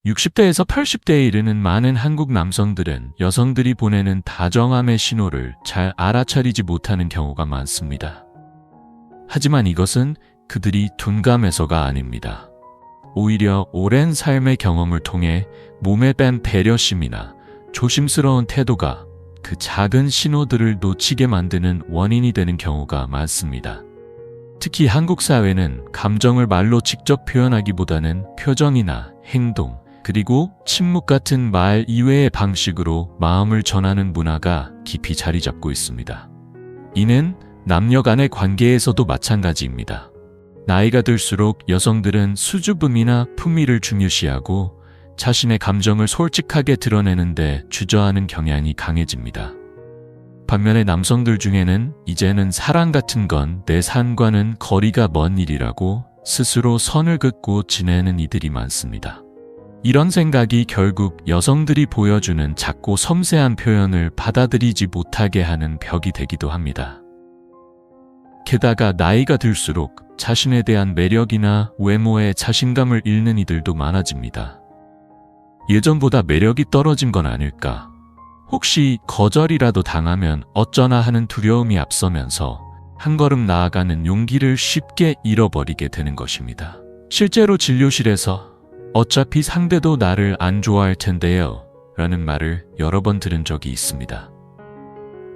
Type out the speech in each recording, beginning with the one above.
60대에서 80대에 이르는 많은 한국 남성들은 여성들이 보내는 다정함의 신호를 잘 알아차리지 못하는 경우가 많습니다. 하지만 이것은 그들이 둔감해서가 아닙니다. 오히려 오랜 삶의 경험을 통해 몸에 밴 배려심이나 조심스러운 태도가 그 작은 신호들을 놓치게 만드는 원인이 되는 경우가 많습니다. 특히 한국 사회는 감정을 말로 직접 표현하기보다는 표정이나 행동, 그리고 침묵 같은 말 이외의 방식으로 마음을 전하는 문화가 깊이 자리 잡고 있습니다. 이는 남녀 간의 관계에서도 마찬가지입니다. 나이가 들수록 여성들은 수줍음이나 품위를 중요시하고 자신의 감정을 솔직하게 드러내는데 주저하는 경향이 강해집니다. 반면에 남성들 중에는 이제는 사랑 같은 건 내 삶과는 거리가 먼 일이라고 스스로 선을 긋고 지내는 이들이 많습니다. 이런 생각이 결국 여성들이 보여주는 작고 섬세한 표현을 받아들이지 못하게 하는 벽이 되기도 합니다. 게다가 나이가 들수록 자신에 대한 매력이나 외모에 자신감을 잃는 이들도 많아집니다. 예전보다 매력이 떨어진 건 아닐까? 혹시 거절이라도 당하면 어쩌나 하는 두려움이 앞서면서 한 걸음 나아가는 용기를 쉽게 잃어버리게 되는 것입니다. 실제로 진료실에서 어차피 상대도 나를 안 좋아할 텐데요 라는 말을 여러 번 들은 적이 있습니다.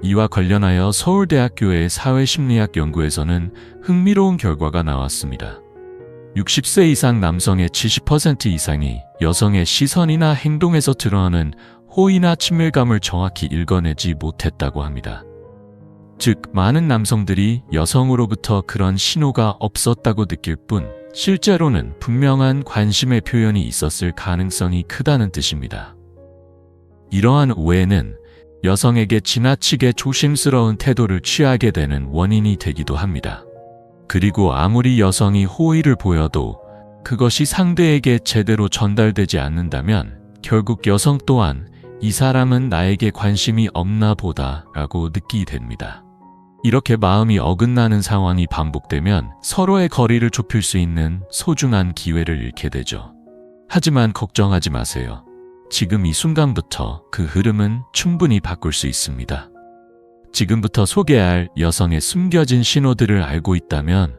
이와 관련하여 서울대학교의 사회심리학 연구에서는 흥미로운 결과가 나왔습니다. 60세 이상 남성의 70% 이상이 여성의 시선이나 행동에서 드러나는 호의나 친밀감을 정확히 읽어내지 못했다고 합니다. 즉, 많은 남성들이 여성으로부터 그런 신호가 없었다고 느낄 뿐 실제로는 분명한 관심의 표현이 있었을 가능성이 크다는 뜻입니다. 이러한 오해는 여성에게 지나치게 조심스러운 태도를 취하게 되는 원인이 되기도 합니다. 그리고 아무리 여성이 호의를 보여도 그것이 상대에게 제대로 전달되지 않는다면 결국 여성 또한 이 사람은 나에게 관심이 없나 보다 라고 느끼게 됩니다. 이렇게 마음이 어긋나는 상황이 반복되면 서로의 거리를 좁힐 수 있는 소중한 기회를 잃게 되죠. 하지만 걱정하지 마세요. 지금 이 순간부터 그 흐름은 충분히 바꿀 수 있습니다. 지금부터 소개할 여성의 숨겨진 신호들을 알고 있다면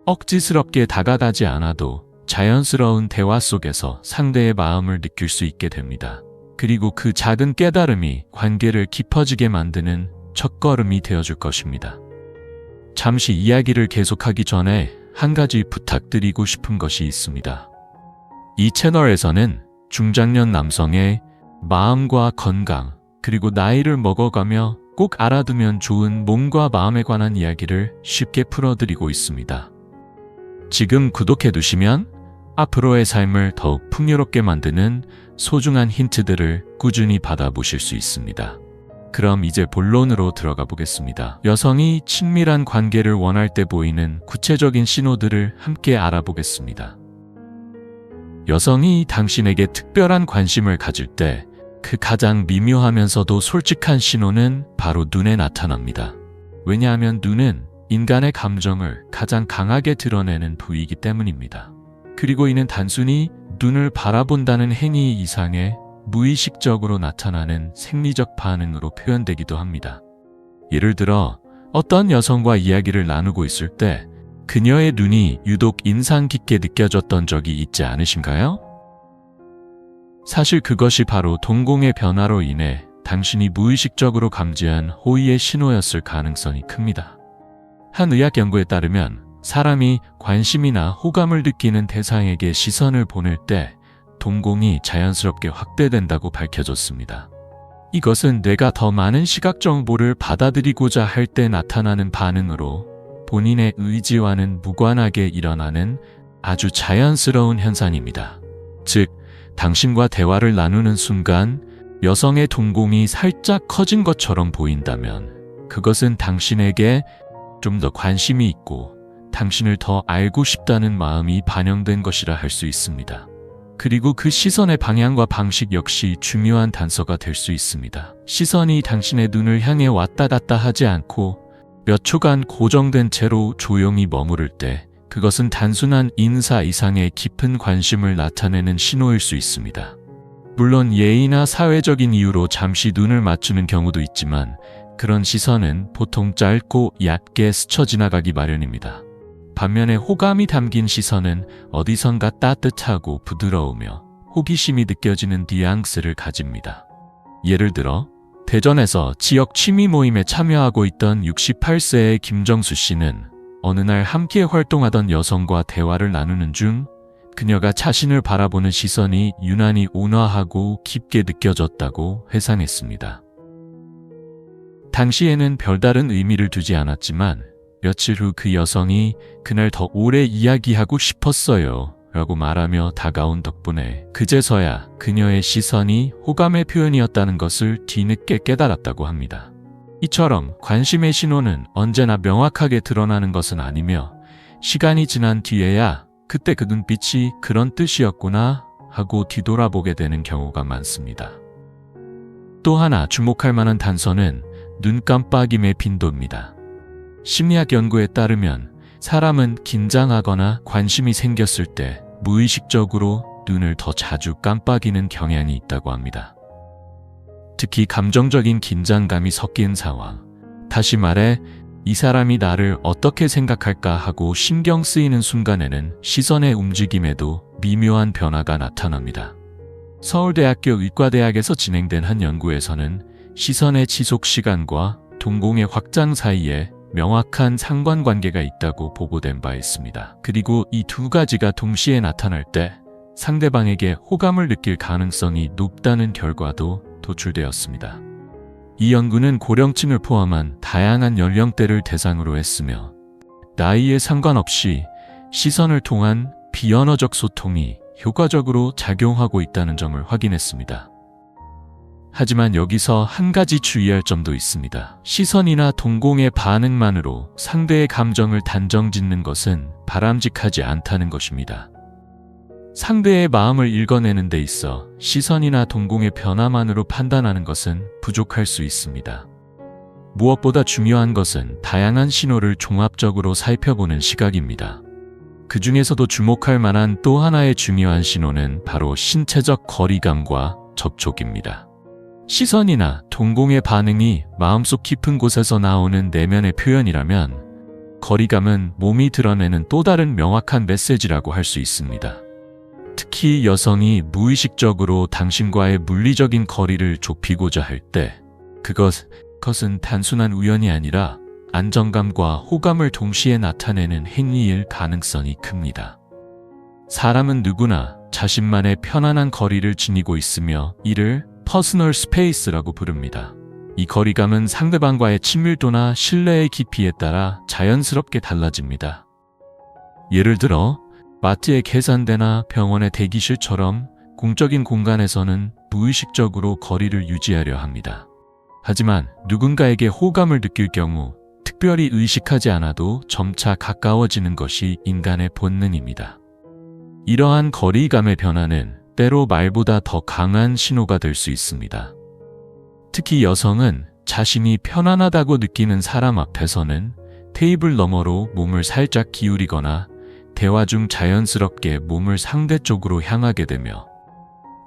억지스럽게 다가가지 않아도 자연스러운 대화 속에서 상대의 마음을 느낄 수 있게 됩니다. 그리고 그 작은 깨달음이 관계를 깊어지게 만드는 첫걸음이 되어줄 것입니다. 잠시 이야기를 계속하기 전에 한 가지 부탁드리고 싶은 것이 있습니다. 이 채널에서는 중장년 남성의 마음과 건강, 그리고 나이를 먹어가며 꼭 알아두면 좋은 몸과 마음에 관한 이야기를 쉽게 풀어드리고 있습니다. 지금 구독해두시면 앞으로의 삶을 더욱 풍요롭게 만드는 소중한 힌트들을 꾸준히 받아보실 수 있습니다. 그럼 이제 본론으로 들어가 보겠습니다. 여성이 친밀한 관계를 원할 때 보이는 구체적인 신호들을 함께 알아보겠습니다. 여성이 당신에게 특별한 관심을 가질 때 그 가장 미묘하면서도 솔직한 신호는 바로 눈에 나타납니다. 왜냐하면 눈은 인간의 감정을 가장 강하게 드러내는 부위이기 때문입니다. 그리고 이는 단순히 눈을 바라본다는 행위 이상의 무의식적으로 나타나는 생리적 반응으로 표현되기도 합니다. 예를 들어 어떤 여성과 이야기를 나누고 있을 때 그녀의 눈이 유독 인상 깊게 느껴졌던 적이 있지 않으신가요? 사실 그것이 바로 동공의 변화로 인해 당신이 무의식적으로 감지한 호의의 신호였을 가능성이 큽니다. 한 의학 연구에 따르면 사람이 관심이나 호감을 느끼는 대상에게 시선을 보낼 때 동공이 자연스럽게 확대된다고 밝혀졌습니다. 이것은 뇌가 더 많은 시각 정보를 받아들이고자 할 때 나타나는 반응으로 본인의 의지와는 무관하게 일어나는 아주 자연스러운 현상입니다. 즉, 당신과 대화를 나누는 순간 여성의 동공이 살짝 커진 것처럼 보인다면 그것은 당신에게 좀 더 관심이 있고 당신을 더 알고 싶다는 마음이 반영된 것이라 할 수 있습니다. 그리고 그 시선의 방향과 방식 역시 중요한 단서가 될 수 있습니다. 시선이 당신의 눈을 향해 왔다 갔다 하지 않고 몇 초간 고정된 채로 조용히 머무를 때 그것은 단순한 인사 이상의 깊은 관심을 나타내는 신호일 수 있습니다. 물론 예의나 사회적인 이유로 잠시 눈을 맞추는 경우도 있지만 그런 시선은 보통 짧고 얕게 스쳐 지나가기 마련입니다. 반면에 호감이 담긴 시선은 어디선가 따뜻하고 부드러우며 호기심이 느껴지는 뉘앙스를 가집니다. 예를 들어 대전에서 지역 취미 모임에 참여하고 있던 68세의 김정수 씨는 어느 날 함께 활동하던 여성과 대화를 나누는 중 그녀가 자신을 바라보는 시선이 유난히 온화하고 깊게 느껴졌다고 회상했습니다. 당시에는 별다른 의미를 두지 않았지만 며칠 후 그 여성이 그날 더 오래 이야기하고 싶었어요 라고 말하며 다가온 덕분에 그제서야 그녀의 시선이 호감의 표현이었다는 것을 뒤늦게 깨달았다고 합니다. 이처럼 관심의 신호는 언제나 명확하게 드러나는 것은 아니며 시간이 지난 뒤에야 그때 그 눈빛이 그런 뜻이었구나 하고 뒤돌아보게 되는 경우가 많습니다. 또 하나 주목할 만한 단서는 눈 깜빡임의 빈도입니다. 심리학 연구에 따르면 사람은 긴장하거나 관심이 생겼을 때 무의식적으로 눈을 더 자주 깜빡이는 경향이 있다고 합니다. 특히 감정적인 긴장감이 섞인 상황, 다시 말해 이 사람이 나를 어떻게 생각할까 하고 신경 쓰이는 순간에는 시선의 움직임에도 미묘한 변화가 나타납니다. 서울대학교 의과대학에서 진행된 한 연구에서는 시선의 지속 시간과 동공의 확장 사이에 명확한 상관관계가 있다고 보고된 바 있습니다. 그리고 이 두 가지가 동시에 나타날 때 상대방에게 호감을 느낄 가능성이 높다는 결과도 도출되었습니다. 이 연구는 고령층을 포함한 다양한 연령대를 대상으로 했으며 나이에 상관없이 시선을 통한 비언어적 소통이 효과적으로 작용하고 있다는 점을 확인했습니다. 하지만 여기서 한 가지 주의할 점도 있습니다. 시선이나 동공의 반응만으로 상대의 감정을 단정짓는 것은 바람직하지 않다는 것입니다. 상대의 마음을 읽어내는 데 있어 시선이나 동공의 변화만으로 판단하는 것은 부족할 수 있습니다. 무엇보다 중요한 것은 다양한 신호를 종합적으로 살펴보는 시각입니다. 그 중에서도 주목할 만한 또 하나의 중요한 신호는 바로 신체적 거리감과 접촉입니다. 시선이나 동공의 반응이 마음속 깊은 곳에서 나오는 내면의 표현이라면 거리감은 몸이 드러내는 또 다른 명확한 메시지라고 할 수 있습니다. 특히 여성이 무의식적으로 당신과의 물리적인 거리를 좁히고자 할 때 그것은 단순한 우연이 아니라 안정감과 호감을 동시에 나타내는 행위일 가능성이 큽니다. 사람은 누구나 자신만의 편안한 거리를 지니고 있으며 이를 퍼스널 스페이스라고 부릅니다. 이 거리감은 상대방과의 친밀도나 신뢰의 깊이에 따라 자연스럽게 달라집니다. 예를 들어 마트의 계산대나 병원의 대기실처럼 공적인 공간에서는 무의식적으로 거리를 유지하려 합니다. 하지만 누군가에게 호감을 느낄 경우 특별히 의식하지 않아도 점차 가까워지는 것이 인간의 본능입니다. 이러한 거리감의 변화는 때로 말보다 더 강한 신호가 될 수 있습니다. 특히 여성은 자신이 편안하다고 느끼는 사람 앞에서는 테이블 너머로 몸을 살짝 기울이거나 대화 중 자연스럽게 몸을 상대 쪽으로 향하게 되며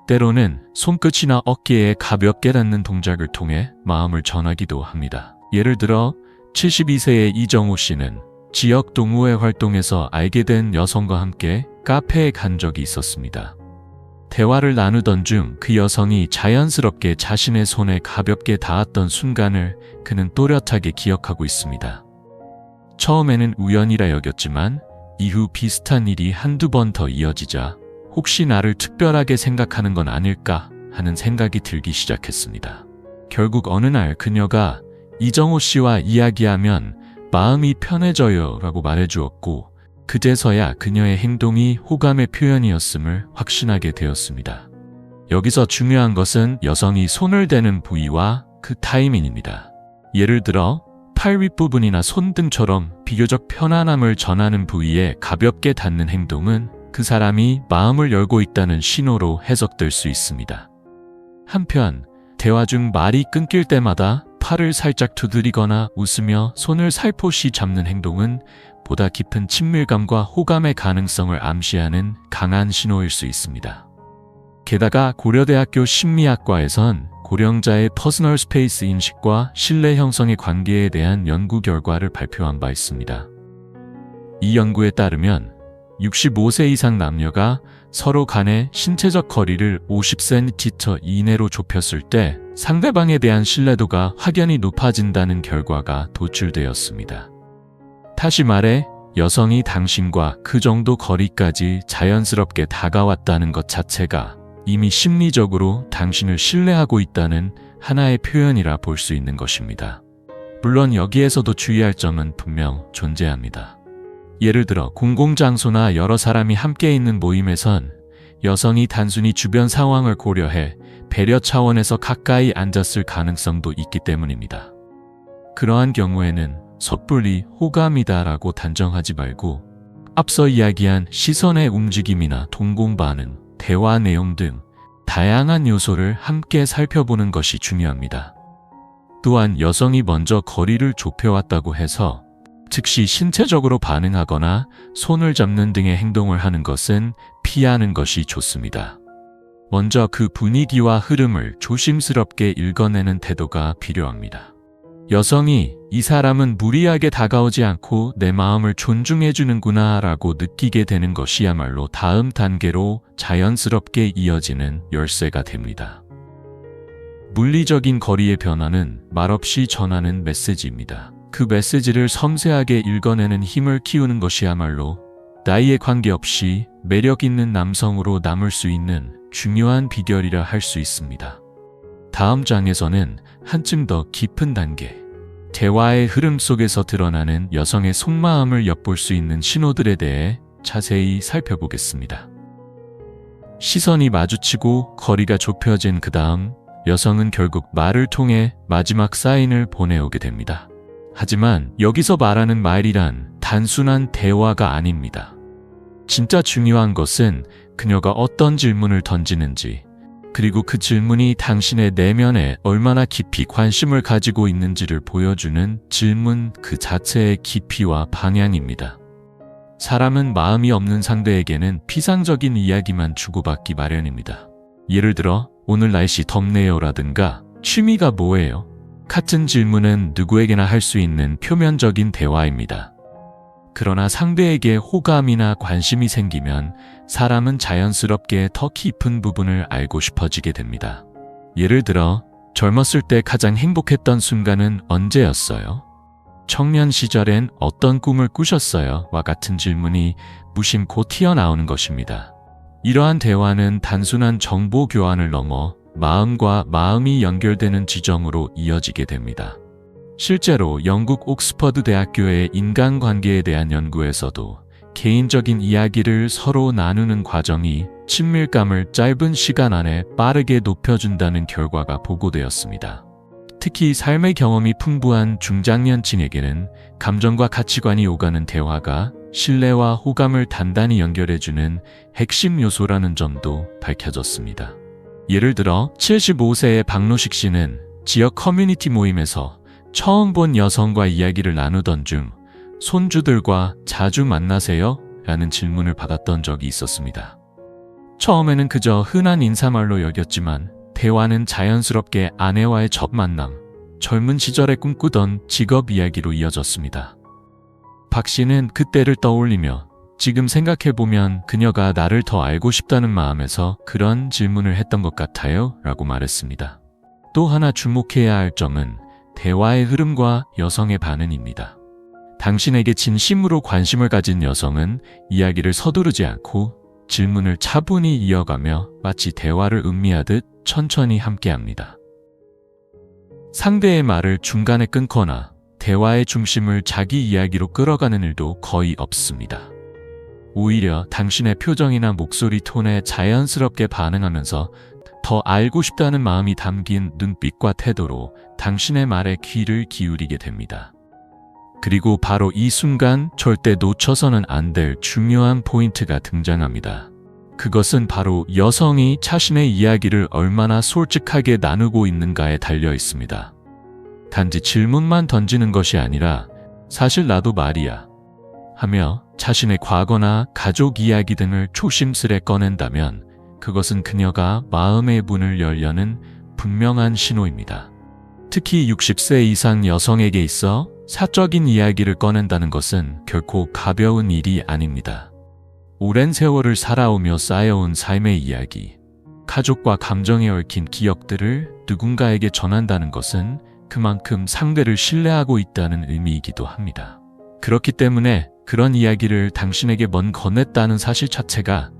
때로는 손끝이나 어깨에 가볍게 닿는 동작을 통해 마음을 전하기도 합니다. 예를 들어 72세의 이정호 씨는 지역 동호회 활동에서 알게 된 여성과 함께 카페에 간 적이 있었습니다. 대화를 나누던 중 그 여성이 자연스럽게 자신의 손에 가볍게 닿았던 순간을 그는 또렷하게 기억하고 있습니다. 처음에는 우연이라 여겼지만 이후 비슷한 일이 한두 번 더 이어지자 혹시 나를 특별하게 생각하는 건 아닐까 하는 생각이 들기 시작했습니다. 결국 어느 날 그녀가 이정호 씨와 이야기하면 마음이 편해져요 라고 말해주었고 그제서야 그녀의 행동이 호감의 표현이었음을 확신하게 되었습니다. 여기서 중요한 것은 여성이 손을 대는 부위와 그 타이밍입니다. 예를 들어 팔 윗부분이나 손등처럼 비교적 편안함을 전하는 부위에 가볍게 닿는 행동은 그 사람이 마음을 열고 있다는 신호로 해석될 수 있습니다. 한편 대화 중 말이 끊길 때마다 팔을 살짝 두드리거나 웃으며 손을 살포시 잡는 행동은 보다 깊은 친밀감과 호감의 가능성을 암시하는 강한 신호일 수 있습니다. 게다가 고려대학교 심리학과에선 고령자의 퍼스널 스페이스 인식과 신뢰 형성의 관계에 대한 연구 결과를 발표한 바 있습니다. 이 연구에 따르면 65세 이상 남녀가 서로 간의 신체적 거리를 50cm 이내로 좁혔을 때 상대방에 대한 신뢰도가 확연히 높아진다는 결과가 도출되었습니다. 다시 말해 여성이 당신과 그 정도 거리까지 자연스럽게 다가왔다는 것 자체가 이미 심리적으로 당신을 신뢰하고 있다는 하나의 표현이라 볼 수 있는 것입니다. 물론 여기에서도 주의할 점은 분명 존재합니다. 예를 들어 공공장소나 여러 사람이 함께 있는 모임에선 여성이 단순히 주변 상황을 고려해 배려 차원에서 가까이 앉았을 가능성도 있기 때문입니다. 그러한 경우에는 섣불리 호감이다라고 단정하지 말고 앞서 이야기한 시선의 움직임이나 동공 반응, 대화 내용 등 다양한 요소를 함께 살펴보는 것이 중요합니다. 또한 여성이 먼저 거리를 좁혀왔다고 해서 즉시 신체적으로 반응하거나 손을 잡는 등의 행동을 하는 것은 피하는 것이 좋습니다. 먼저 그 분위기와 흐름을 조심스럽게 읽어내는 태도가 필요합니다. 여성이 이 사람은 무리하게 다가오지 않고 내 마음을 존중해주는구나 라고 느끼게 되는 것이야말로 다음 단계로 자연스럽게 이어지는 열쇠가 됩니다. 물리적인 거리의 변화는 말없이 전하는 메시지입니다. 그 메시지를 섬세하게 읽어내는 힘을 키우는 것이야말로 나이에 관계없이 매력 있는 남성으로 남을 수 있는 중요한 비결이라 할 수 있습니다. 다음 장에서는 한층 더 깊은 단계, 대화의 흐름 속에서 드러나는 여성의 속마음을 엿볼 수 있는 신호들에 대해 자세히 살펴보겠습니다. 시선이 마주치고 거리가 좁혀진 그 다음 여성은 결국 말을 통해 마지막 사인을 보내오게 됩니다. 하지만 여기서 말하는 말이란 단순한 대화가 아닙니다. 진짜 중요한 것은 그녀가 어떤 질문을 던지는지, 그리고 그 질문이 당신의 내면에 얼마나 깊이 관심을 가지고 있는지를 보여주는 질문 그 자체의 깊이와 방향입니다. 사람은 마음이 없는 상대에게는 피상적인 이야기만 주고받기 마련입니다. 예를 들어 오늘 날씨 덥네요라든가 취미가 뭐예요? 같은 질문은 누구에게나 할 수 있는 표면적인 대화입니다. 그러나 상대에게 호감이나 관심이 생기면 사람은 자연스럽게 더 깊은 부분을 알고 싶어지게 됩니다. 예를 들어 젊었을 때 가장 행복했던 순간은 언제였어요? 청년 시절엔 어떤 꿈을 꾸셨어요? 와 같은 질문이 무심코 튀어나오는 것입니다. 이러한 대화는 단순한 정보 교환을 넘어 마음과 마음이 연결되는 지점으로 이어지게 됩니다. 실제로 영국 옥스퍼드 대학교의 인간관계에 대한 연구에서도 개인적인 이야기를 서로 나누는 과정이 친밀감을 짧은 시간 안에 빠르게 높여준다는 결과가 보고되었습니다. 특히 삶의 경험이 풍부한 중장년층에게는 감정과 가치관이 오가는 대화가 신뢰와 호감을 단단히 연결해주는 핵심 요소라는 점도 밝혀졌습니다. 예를 들어 75세의 박노식 씨는 지역 커뮤니티 모임에서 처음 본 여성과 이야기를 나누던 중 손주들과 자주 만나세요? 라는 질문을 받았던 적이 있었습니다. 처음에는 그저 흔한 인사말로 여겼지만 대화는 자연스럽게 아내와의 첫 만남, 젊은 시절에 꿈꾸던 직업 이야기로 이어졌습니다. 박 씨는 그때를 떠올리며 지금 생각해보면 그녀가 나를 더 알고 싶다는 마음에서 그런 질문을 했던 것 같아요 라고 말했습니다. 또 하나 주목해야 할 점은 대화의 흐름과 여성의 반응입니다. 당신에게 진심으로 관심을 가진 여성은 이야기를 서두르지 않고 질문을 차분히 이어가며 마치 대화를 음미하듯 천천히 함께합니다. 상대의 말을 중간에 끊거나 대화의 중심을 자기 이야기로 끌어가는 일도 거의 없습니다. 오히려 당신의 표정이나 목소리 톤에 자연스럽게 반응하면서 더 알고 싶다는 마음이 담긴 눈빛과 태도로 당신의 말에 귀를 기울이게 됩니다. 그리고 바로 이 순간 절대 놓쳐서는 안 될 중요한 포인트가 등장합니다. 그것은 바로 여성이 자신의 이야기를 얼마나 솔직하게 나누고 있는가에 달려 있습니다. 단지 질문만 던지는 것이 아니라 사실 나도 말이야 하며 자신의 과거나 가족 이야기 등을 조심스레 꺼낸다면 그것은 그녀가 마음의 문을 열려는 분명한 신호입니다. 특히 60세 이상 여성에게 있어 사적인 이야기를 꺼낸다는 것은 결코 가벼운 일이 아닙니다. 오랜 세월을 살아오며 쌓여온 삶의 이야기, 가족과 감정에 얽힌 기억들을 누군가에게 전한다는 것은 그만큼 상대를 신뢰하고 있다는 의미이기도 합니다. 그렇기 때문에 그런 이야기를 당신에게 먼저 건넸다는 사실 자체가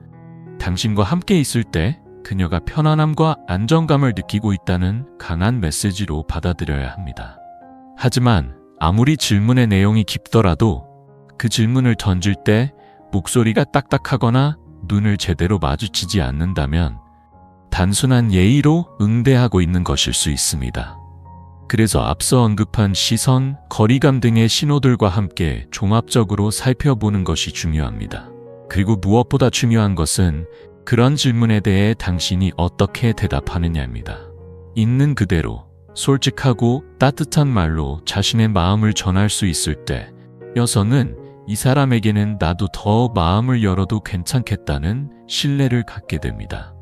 당신과 함께 있을 때 그녀가 편안함과 안정감을 느끼고 있다는 강한 메시지로 받아들여야 합니다. 하지만 아무리 질문의 내용이 깊더라도 그 질문을 던질 때 목소리가 딱딱하거나 눈을 제대로 마주치지 않는다면 단순한 예의로 응대하고 있는 것일 수 있습니다. 그래서 앞서 언급한 시선, 거리감 등의 신호들과 함께 종합적으로 살펴보는 것이 중요합니다. 그리고 무엇보다 중요한 것은 그런 질문에 대해 당신이 어떻게 대답하느냐입니다. 있는 그대로 솔직하고 따뜻한 말로 자신의 마음을 전할 수 있을 때 여성은 이 사람에게는 나도 더 마음을 열어도 괜찮겠다는 신뢰를 갖게 됩니다.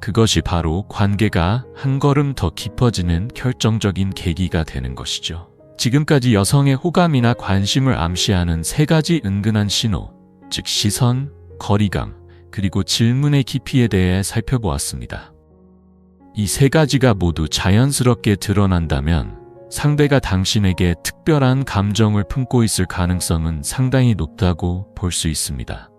그것이 바로 관계가 한 걸음 더 깊어지는 결정적인 계기가 되는 것이죠. 지금까지 여성의 호감이나 관심을 암시하는 세 가지 은근한 신호, 즉 시선, 거리감, 그리고 질문의 깊이에 대해 살펴보았습니다. 이 세 가지가 모두 자연스럽게 드러난다면 상대가 당신에게 특별한 감정을 품고 있을 가능성은 상당히 높다고 볼 수 있습니다.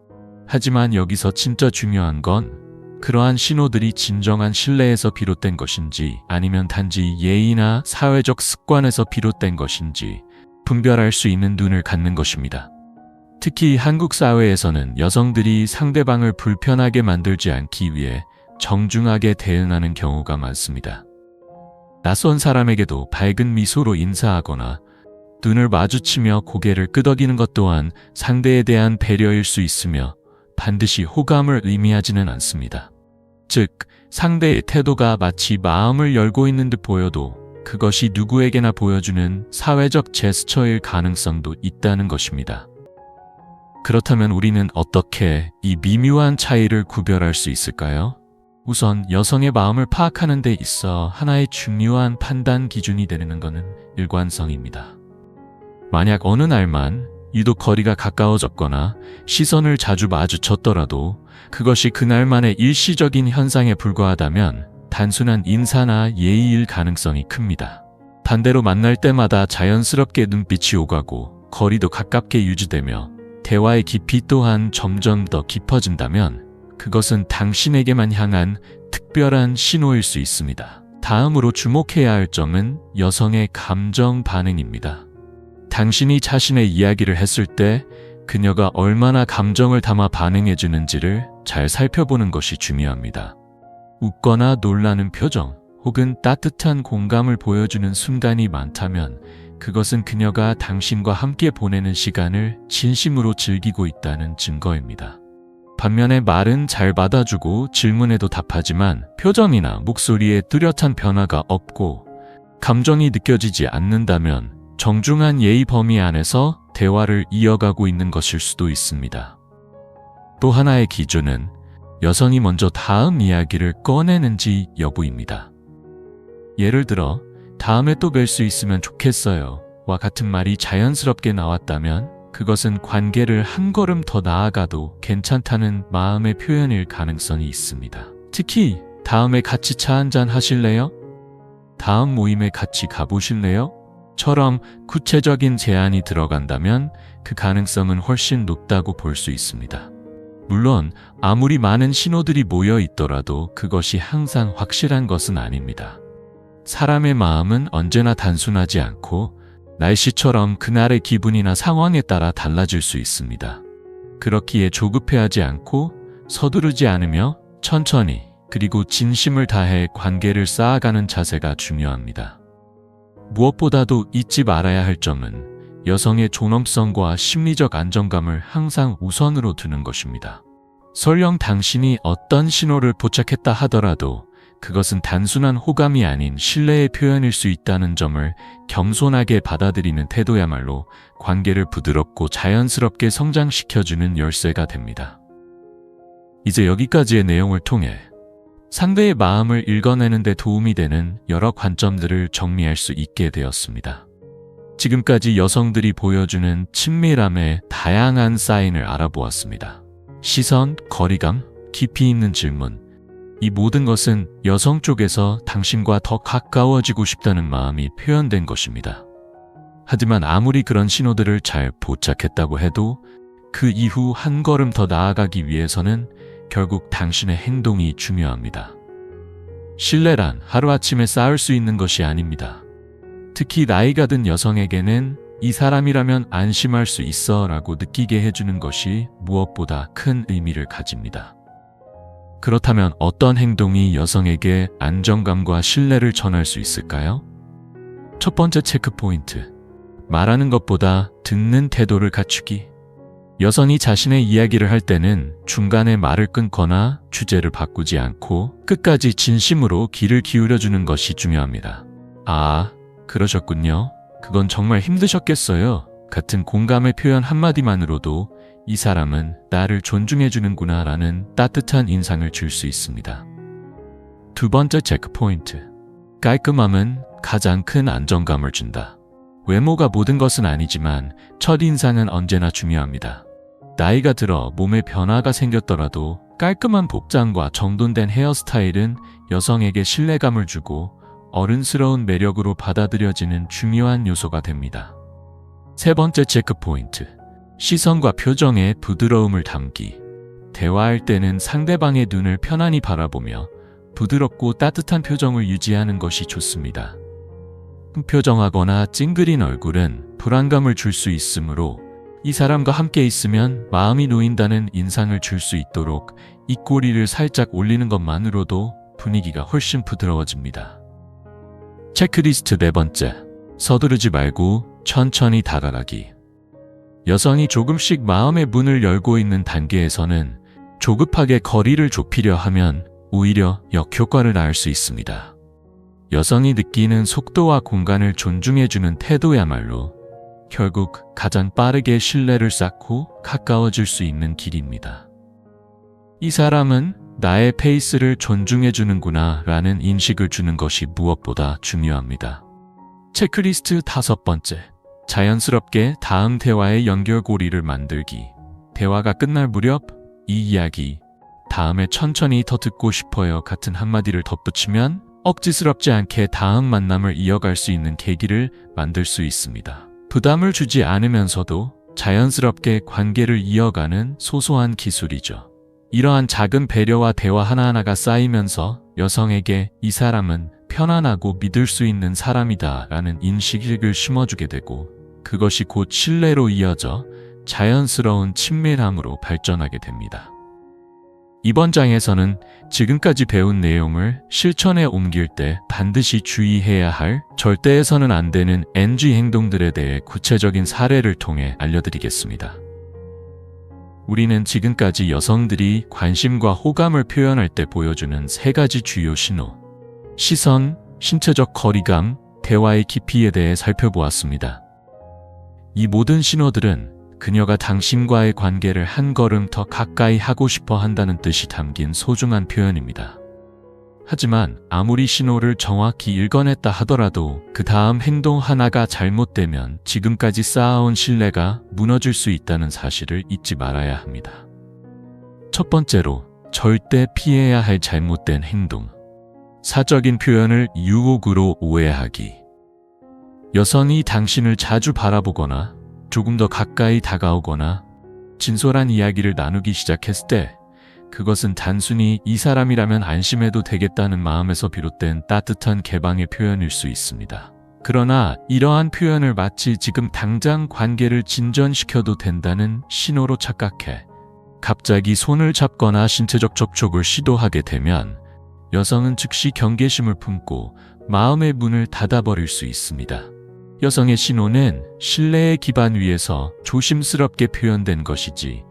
하지만 여기서 진짜 중요한 건 그러한 신호들이 진정한 신뢰에서 비롯된 것인지 아니면 단지 예의나 사회적 습관에서 비롯된 것인지 분별할 수 있는 눈을 갖는 것입니다. 특히 한국 사회에서는 여성들이 상대방을 불편하게 만들지 않기 위해 정중하게 대응하는 경우가 많습니다. 낯선 사람에게도 밝은 미소로 인사하거나 눈을 마주치며 고개를 끄덕이는 것 또한 상대에 대한 배려일 수 있으며 반드시 호감을 의미하지는 않습니다. 즉, 상대의 태도가 마치 마음을 열고 있는 듯 보여도 그것이 누구에게나 보여주는 사회적 제스처일 가능성도 있다는 것입니다. 그렇다면 우리는 어떻게 이 미묘한 차이를 구별할 수 있을까요? 우선 여성의 마음을 파악하는 데 있어 하나의 중요한 판단 기준이 되는 것은 일관성입니다. 만약 어느 날만 유독 거리가 가까워졌거나 시선을 자주 마주쳤더라도 그것이 그날만의 일시적인 현상에 불과하다면 단순한 인사나 예의일 가능성이 큽니다. 반대로 만날 때마다 자연스럽게 눈빛이 오가고 거리도 가깝게 유지되며 대화의 깊이 또한 점점 더 깊어진다면 그것은 당신에게만 향한 특별한 신호일 수 있습니다. 다음으로 주목해야 할 점은 여성의 감정 반응입니다. 당신이 자신의 이야기를 했을 때 그녀가 얼마나 감정을 담아 반응해주는지를 잘 살펴보는 것이 중요합니다. 웃거나 놀라는 표정 혹은 따뜻한 공감을 보여주는 순간이 많다면 그것은 그녀가 당신과 함께 보내는 시간을 진심으로 즐기고 있다는 증거입니다. 반면에 말은 잘 받아주고 질문에도 답하지만 표정이나 목소리에 뚜렷한 변화가 없고 감정이 느껴지지 않는다면 정중한 예의 범위 안에서 대화를 이어가고 있는 것일 수도 있습니다. 또 하나의 기준은 여성이 먼저 다음 이야기를 꺼내는지 여부입니다. 예를 들어 다음에 또 뵐 수 있으면 좋겠어요 와 같은 말이 자연스럽게 나왔다면 그것은 관계를 한 걸음 더 나아가도 괜찮다는 마음의 표현일 가능성이 있습니다. 특히 다음에 같이 차 한잔 하실래요? 다음 모임에 같이 가보실래요? 처럼 구체적인 제안이 들어간다면 그 가능성은 훨씬 높다고 볼 수 있습니다. 물론 아무리 많은 신호들이 모여 있더라도 그것이 항상 확실한 것은 아닙니다. 사람의 마음은 언제나 단순하지 않고 날씨처럼 그날의 기분이나 상황에 따라 달라질 수 있습니다. 그렇기에 조급해하지 않고 서두르지 않으며 천천히 그리고 진심을 다해 관계를 쌓아가는 자세가 중요합니다. 무엇보다도 잊지 말아야 할 점은 여성의 존엄성과 심리적 안정감을 항상 우선으로 두는 것입니다. 설령 당신이 어떤 신호를 포착했다 하더라도 그것은 단순한 호감이 아닌 신뢰의 표현일 수 있다는 점을 겸손하게 받아들이는 태도야말로 관계를 부드럽고 자연스럽게 성장시켜주는 열쇠가 됩니다. 이제 여기까지의 내용을 통해 상대의 마음을 읽어내는 데 도움이 되는 여러 관점들을 정리할 수 있게 되었습니다. 지금까지 여성들이 보여주는 친밀함의 다양한 사인을 알아보았습니다. 시선, 거리감, 깊이 있는 질문. 이 모든 것은 여성 쪽에서 당신과 더 가까워지고 싶다는 마음이 표현된 것입니다. 하지만 아무리 그런 신호들을 잘 포착했다고 해도 그 이후 한 걸음 더 나아가기 위해서는 결국 당신의 행동이 중요합니다. 신뢰란 하루아침에 쌓을 수 있는 것이 아닙니다. 특히 나이가 든 여성에게는 이 사람이라면 안심할 수 있어 라고 느끼게 해주는 것이 무엇보다 큰 의미를 가집니다. 그렇다면 어떤 행동이 여성에게 안정감과 신뢰를 전할 수 있을까요? 첫 번째 체크포인트. 말하는 것보다 듣는 태도를 갖추기. 여성이 자신의 이야기를 할 때는 중간에 말을 끊거나 주제를 바꾸지 않고 끝까지 진심으로 귀를 기울여주는 것이 중요합니다. 아, 그러셨군요. 그건 정말 힘드셨겠어요. 같은 공감의 표현 한마디만으로도 이 사람은 나를 존중해주는구나 라는 따뜻한 인상을 줄 수 있습니다. 두 번째 체크포인트. 깔끔함은 가장 큰 안정감을 준다. 외모가 모든 것은 아니지만 첫인상은 언제나 중요합니다. 나이가 들어 몸에 변화가 생겼더라도 깔끔한 복장과 정돈된 헤어스타일은 여성에게 신뢰감을 주고 어른스러운 매력으로 받아들여지는 중요한 요소가 됩니다. 세 번째 체크포인트. 시선과 표정에 부드러움을 담기. 대화할 때는 상대방의 눈을 편안히 바라보며 부드럽고 따뜻한 표정을 유지하는 것이 좋습니다. 표정하거나 찡그린 얼굴은 불안감을 줄 수 있으므로 이 사람과 함께 있으면 마음이 놓인다는 인상을 줄 수 있도록 입꼬리를 살짝 올리는 것만으로도 분위기가 훨씬 부드러워집니다. 체크리스트 네 번째. 서두르지 말고 천천히 다가가기. 여성이 조금씩 마음의 문을 열고 있는 단계에서는 조급하게 거리를 좁히려 하면 오히려 역효과를 낳을 수 있습니다. 여성이 느끼는 속도와 공간을 존중해주는 태도야말로 결국 가장 빠르게 신뢰를 쌓고 가까워질 수 있는 길입니다. 이 사람은 나의 페이스를 존중해주는구나 라는 인식을 주는 것이 무엇보다 중요합니다. 체크리스트 다섯 번째. 자연스럽게 다음 대화의 연결고리를 만들기. 대화가 끝날 무렵 이 이야기, 다음에 천천히 더 듣고 싶어요 같은 한마디를 덧붙이면 억지스럽지 않게 다음 만남을 이어갈 수 있는 계기를 만들 수 있습니다. 부담을 주지 않으면서도 자연스럽게 관계를 이어가는 소소한 기술이죠. 이러한 작은 배려와 대화 하나하나가 쌓이면서 여성에게 이 사람은 편안하고 믿을 수 있는 사람이다 라는 인식을 심어주게 되고 그것이 곧 신뢰로 이어져 자연스러운 친밀함으로 발전하게 됩니다. 이번 장에서는 지금까지 배운 내용을 실천에 옮길 때 반드시 주의해야 할 절대 해서는 안 되는 NG 행동들에 대해 구체적인 사례를 통해 알려드리겠습니다. 우리는 지금까지 여성들이 관심과 호감을 표현할 때 보여주는 세 가지 주요 신호, 시선, 신체적 거리감, 대화의 깊이에 대해 살펴보았습니다. 이 모든 신호들은 그녀가 당신과의 관계를 한 걸음 더 가까이 하고 싶어 한다는 뜻이 담긴 소중한 표현입니다. 하지만 아무리 신호를 정확히 읽어냈다 하더라도 그 다음 행동 하나가 잘못되면 지금까지 쌓아온 신뢰가 무너질 수 있다는 사실을 잊지 말아야 합니다. 첫 번째로, 절대 피해야 할 잘못된 행동. 사적인 표현을 유혹으로 오해하기. 여성이 당신을 자주 바라보거나 조금 더 가까이 다가오거나 진솔한 이야기를 나누기 시작했을 때 그것은 단순히 이 사람이라면 안심해도 되겠다는 마음에서 비롯된 따뜻한 개방의 표현일 수 있습니다. 그러나 이러한 표현을 마치 지금 당장 관계를 진전시켜도 된다는 신호로 착각해 갑자기 손을 잡거나 신체적 접촉을 시도하게 되면 여성은 즉시 경계심을 품고 마음의 문을 닫아버릴 수 있습니다. 여성의 신호는 신뢰의 기반 위에서 조심스럽게 표현된 것이지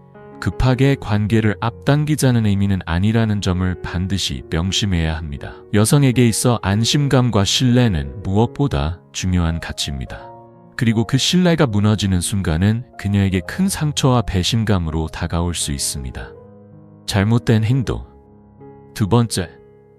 급하게 관계를 앞당기자는 의미는 아니라는 점을 반드시 명심해야 합니다. 여성에게 있어 안심감과 신뢰는 무엇보다 중요한 가치입니다. 그리고 그 신뢰가 무너지는 순간은 그녀에게 큰 상처와 배신감으로 다가올 수 있습니다. 잘못된 행동. 두 번째,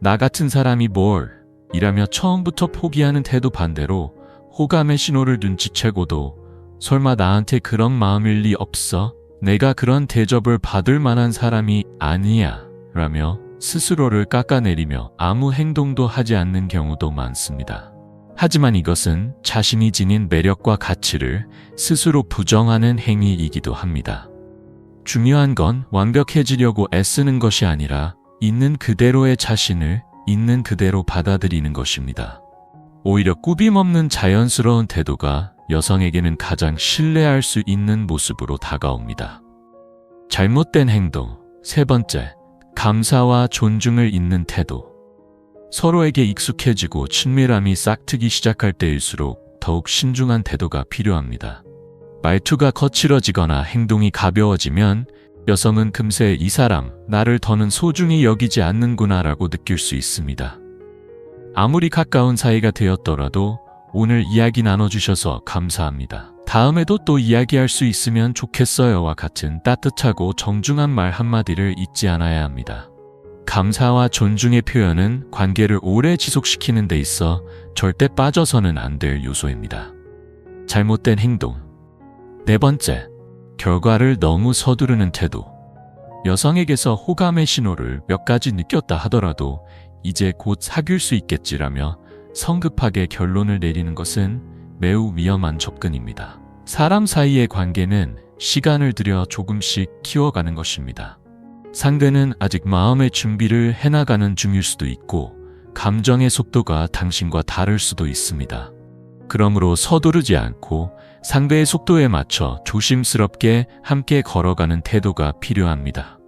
나 같은 사람이 뭘 이라며 처음부터 포기하는 태도. 반대로 호감의 신호를 눈치채고도 설마 나한테 그런 마음일 리 없어? 내가 그런 대접을 받을 만한 사람이 아니야 라며 스스로를 깎아내리며 아무 행동도 하지 않는 경우도 많습니다. 하지만 이것은 자신이 지닌 매력과 가치를 스스로 부정하는 행위이기도 합니다. 중요한 건 완벽해지려고 애쓰는 것이 아니라 있는 그대로의 자신을 있는 그대로 받아들이는 것입니다. 오히려 꾸밈없는 자연스러운 태도가 여성에게는 가장 신뢰할 수 있는 모습으로 다가옵니다. 잘못된 행동. 세 번째, 감사와 존중을 잇는 태도. 서로에게 익숙해지고 친밀함이 싹트기 시작할 때일수록 더욱 신중한 태도가 필요합니다. 말투가 거칠어지거나 행동이 가벼워지면 여성은 금세 이 사람, 나를 더는 소중히 여기지 않는구나라고 느낄 수 있습니다. 아무리 가까운 사이가 되었더라도 오늘 이야기 나눠주셔서 감사합니다. 다음에도 또 이야기할 수 있으면 좋겠어요와 같은 따뜻하고 정중한 말 한마디를 잊지 않아야 합니다. 감사와 존중의 표현은 관계를 오래 지속시키는 데 있어 절대 빠져서는 안 될 요소입니다. 잘못된 행동. 네 번째, 결과를 너무 서두르는 태도. 여성에게서 호감의 신호를 몇 가지 느꼈다 하더라도 이제 곧 사귈 수 있겠지라며 성급하게 결론을 내리는 것은 매우 위험한 접근입니다. 사람 사이의 관계는 시간을 들여 조금씩 키워가는 것입니다. 상대는 아직 마음의 준비를 해나가는 중일 수도 있고 감정의 속도가 당신과 다를 수도 있습니다. 그러므로 서두르지 않고 상대의 속도에 맞춰 조심스럽게 함께 걸어가는 태도가 필요합니다.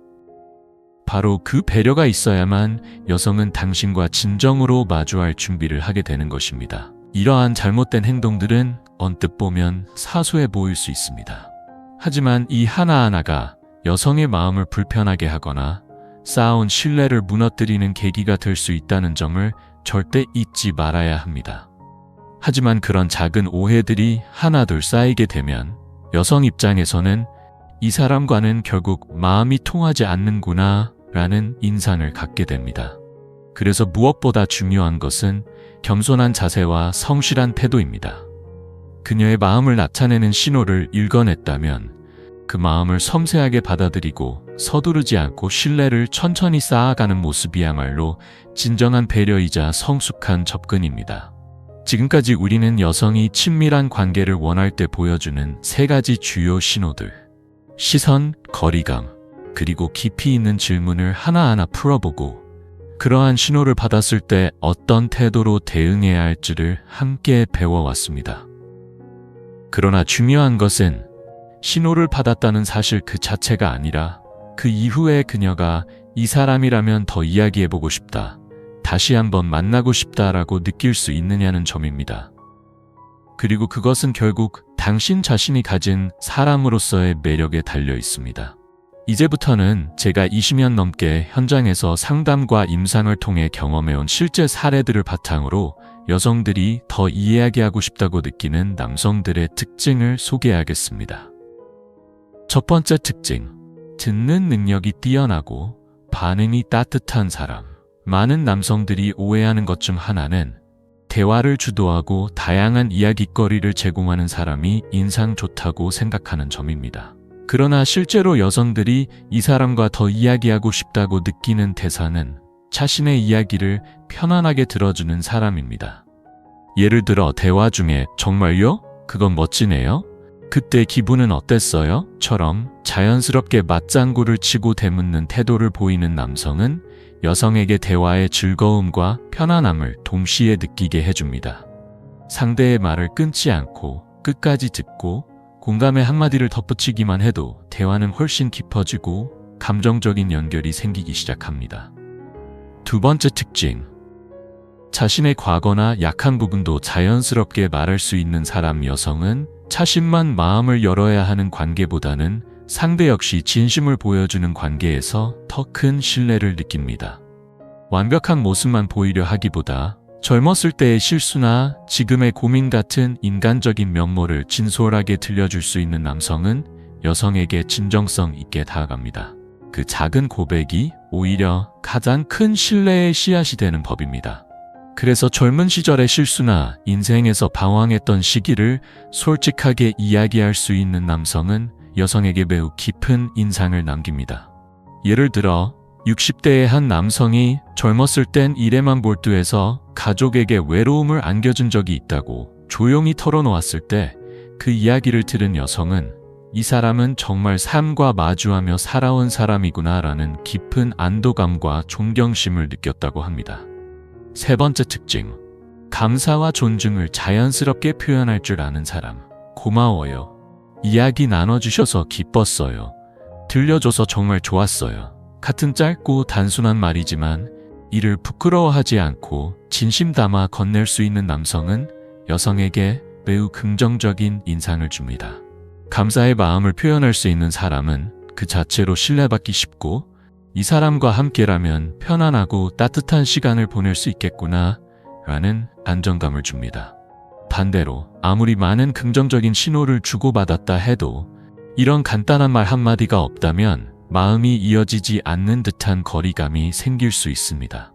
바로 그 배려가 있어야만 여성은 당신과 진정으로 마주할 준비를 하게 되는 것입니다. 이러한 잘못된 행동들은 언뜻 보면 사소해 보일 수 있습니다. 하지만 이 하나하나가 여성의 마음을 불편하게 하거나 쌓아온 신뢰를 무너뜨리는 계기가 될 수 있다는 점을 절대 잊지 말아야 합니다. 하지만 그런 작은 오해들이 하나둘 쌓이게 되면 여성 입장에서는 이 사람과는 결국 마음이 통하지 않는구나 라는 인상을 갖게 됩니다. 그래서 무엇보다 중요한 것은 겸손한 자세와 성실한 태도입니다. 그녀의 마음을 나타내는 신호를 읽어냈다면 그 마음을 섬세하게 받아들이고 서두르지 않고 신뢰를 천천히 쌓아가는 모습이야말로 진정한 배려이자 성숙한 접근입니다. 지금까지 우리는 여성이 친밀한 관계를 원할 때 보여주는 세 가지 주요 신호들, 시선, 거리감, 그리고 깊이 있는 질문을 하나하나 풀어보고 그러한 신호를 받았을 때 어떤 태도로 대응해야 할지를 함께 배워왔습니다. 그러나 중요한 것은 신호를 받았다는 사실 그 자체가 아니라 그 이후에 그녀가 이 사람이라면 더 이야기해보고 싶다, 다시 한번 만나고 싶다라고 느낄 수 있느냐는 점입니다. 그리고 그것은 결국 당신 자신이 가진 사람으로서의 매력에 달려 있습니다. 이제부터는 제가 20년 넘게 현장에서 상담과 임상을 통해 경험해온 실제 사례들을 바탕으로 여성들이 더 이야기하고 싶다고 느끼는 남성들의 특징을 소개하겠습니다. 첫 번째 특징, 듣는 능력이 뛰어나고 반응이 따뜻한 사람. 많은 남성들이 오해하는 것 중 하나는 대화를 주도하고 다양한 이야깃거리를 제공하는 사람이 인상 좋다고 생각하는 점입니다. 그러나 실제로 여성들이 이 사람과 더 이야기하고 싶다고 느끼는 대상은 자신의 이야기를 편안하게 들어주는 사람입니다. 예를 들어 대화 중에 정말요? 그건 멋지네요? 그때 기분은 어땠어요? 처럼 자연스럽게 맞장구를 치고 대묻는 태도를 보이는 남성은 여성에게 대화의 즐거움과 편안함을 동시에 느끼게 해줍니다. 상대의 말을 끊지 않고 끝까지 듣고 공감의 한마디를 덧붙이기만 해도 대화는 훨씬 깊어지고 감정적인 연결이 생기기 시작합니다. 두 번째 특징, 자신의 과거나 약한 부분도 자연스럽게 말할 수 있는 사람. 여성은 자신만 마음을 열어야 하는 관계보다는 상대 역시 진심을 보여주는 관계에서 더 큰 신뢰를 느낍니다. 완벽한 모습만 보이려 하기보다 젊었을 때의 실수나 지금의 고민 같은 인간적인 면모를 진솔하게 들려줄 수 있는 남성은 여성에게 진정성 있게 다가갑니다. 그 작은 고백이 오히려 가장 큰 신뢰의 씨앗이 되는 법입니다. 그래서 젊은 시절의 실수나 인생에서 방황했던 시기를 솔직하게 이야기할 수 있는 남성은 여성에게 매우 깊은 인상을 남깁니다. 예를 들어 60대의 한 남성이 젊었을 땐 일에만 몰두해서 가족에게 외로움을 안겨준 적이 있다고 조용히 털어놓았을 때 그 이야기를 들은 여성은 이 사람은 정말 삶과 마주하며 살아온 사람이구나 라는 깊은 안도감과 존경심을 느꼈다고 합니다. 세 번째 특징, 감사와 존중을 자연스럽게 표현할 줄 아는 사람. 고마워요. 이야기 나눠주셔서 기뻤어요. 들려줘서 정말 좋았어요. 같은 짧고 단순한 말이지만 이를 부끄러워하지 않고 진심 담아 건넬 수 있는 남성은 여성에게 매우 긍정적인 인상을 줍니다. 감사의 마음을 표현할 수 있는 사람은 그 자체로 신뢰받기 쉽고 이 사람과 함께라면 편안하고 따뜻한 시간을 보낼 수 있겠구나 라는 안정감을 줍니다. 반대로 아무리 많은 긍정적인 신호를 주고받았다 해도 이런 간단한 말 한마디가 없다면 마음이 이어지지 않는 듯한 거리감이 생길 수 있습니다.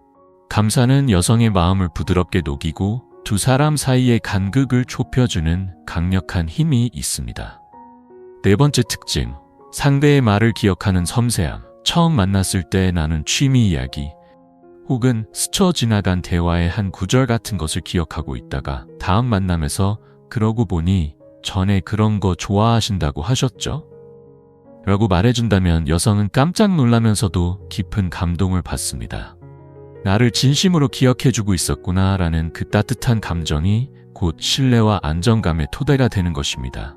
감사는 여성의 마음을 부드럽게 녹이고 두 사람 사이의 간극을 좁혀주는 강력한 힘이 있습니다. 네 번째 특징, 상대의 말을 기억하는 섬세함. 처음 만났을 때 나눈 취미 이야기 혹은 스쳐 지나간 대화의 한 구절 같은 것을 기억하고 있다가 다음 만남에서 그러고 보니 전에 그런 거 좋아하신다고 하셨죠? 라고 말해준다면 여성은 깜짝 놀라면서도 깊은 감동을 받습니다. 나를 진심으로 기억해주고 있었구나 라는 그 따뜻한 감정이 곧 신뢰와 안정감의 토대가 되는 것입니다.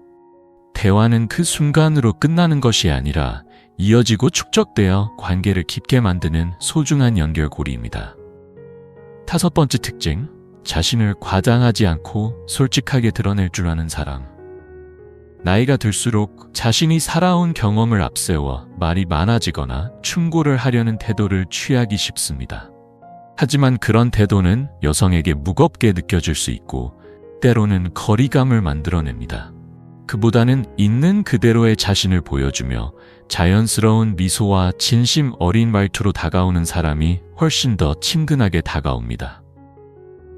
대화는 그 순간으로 끝나는 것이 아니라 이어지고 축적되어 관계를 깊게 만드는 소중한 연결고리입니다. 다섯 번째 특징, 자신을 과장하지 않고 솔직하게 드러낼 줄 아는 사람. 나이가 들수록 자신이 살아온 경험을 앞세워 말이 많아지거나 충고를 하려는 태도를 취하기 쉽습니다. 하지만 그런 태도는 여성에게 무겁게 느껴질 수 있고 때로는 거리감을 만들어냅니다. 그보다는 있는 그대로의 자신을 보여주며 자연스러운 미소와 진심 어린 말투로 다가오는 사람이 훨씬 더 친근하게 다가옵니다.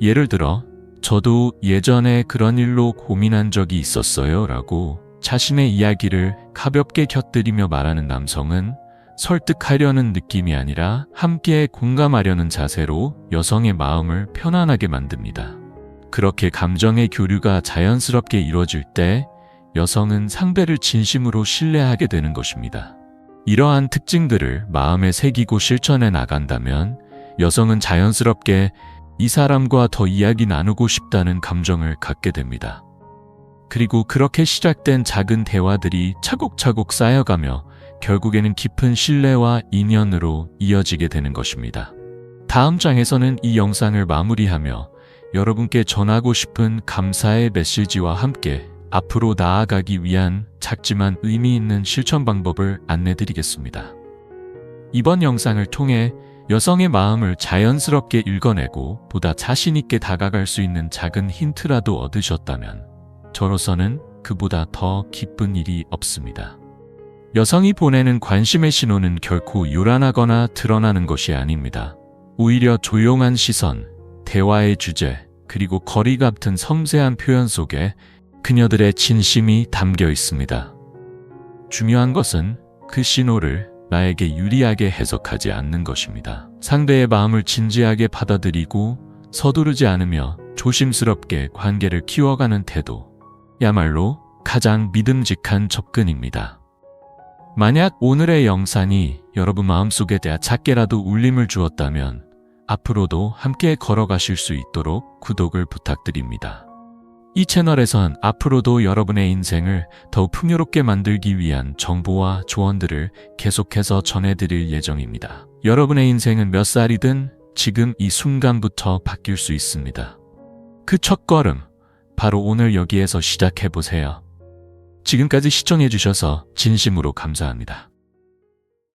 예를 들어, 저도 예전에 그런 일로 고민한 적이 있었어요 라고 자신의 이야기를 가볍게 곁들이며 말하는 남성은 설득하려는 느낌이 아니라 함께 공감하려는 자세로 여성의 마음을 편안하게 만듭니다. 그렇게 감정의 교류가 자연스럽게 이루어질 때 여성은 상대를 진심으로 신뢰하게 되는 것입니다. 이러한 특징들을 마음에 새기고 실천해 나간다면 여성은 자연스럽게 이 사람과 더 이야기 나누고 싶다는 감정을 갖게 됩니다. 그리고 그렇게 시작된 작은 대화들이 차곡차곡 쌓여가며 결국에는 깊은 신뢰와 인연으로 이어지게 되는 것입니다. 다음 장에서는 이 영상을 마무리하며 여러분께 전하고 싶은 감사의 메시지와 함께 앞으로 나아가기 위한 작지만 의미 있는 실천 방법을 안내드리겠습니다. 이번 영상을 통해 여성의 마음을 자연스럽게 읽어내고 보다 자신 있게 다가갈 수 있는 작은 힌트라도 얻으셨다면 저로서는 그보다 더 기쁜 일이 없습니다. 여성이 보내는 관심의 신호는 결코 요란하거나 드러나는 것이 아닙니다. 오히려 조용한 시선, 대화의 주제, 그리고 거리 같은 섬세한 표현 속에 그녀들의 진심이 담겨 있습니다. 중요한 것은 그 신호를 나에게 유리하게 해석하지 않는 것입니다. 상대의 마음을 진지하게 받아들이고 서두르지 않으며 조심스럽게 관계를 키워가는 태도야말로 가장 믿음직한 접근입니다. 만약 오늘의 영상이 여러분 마음속에 작게라도 울림을 주었다면 앞으로도 함께 걸어가실 수 있도록 구독을 부탁드립니다. 이 채널에선 앞으로도 여러분의 인생을 더욱 풍요롭게 만들기 위한 정보와 조언들을 계속해서 전해드릴 예정입니다. 여러분의 인생은 몇 살이든 지금 이 순간부터 바뀔 수 있습니다. 그 첫걸음, 바로 오늘 여기에서 시작해보세요. 지금까지 시청해주셔서 진심으로 감사합니다.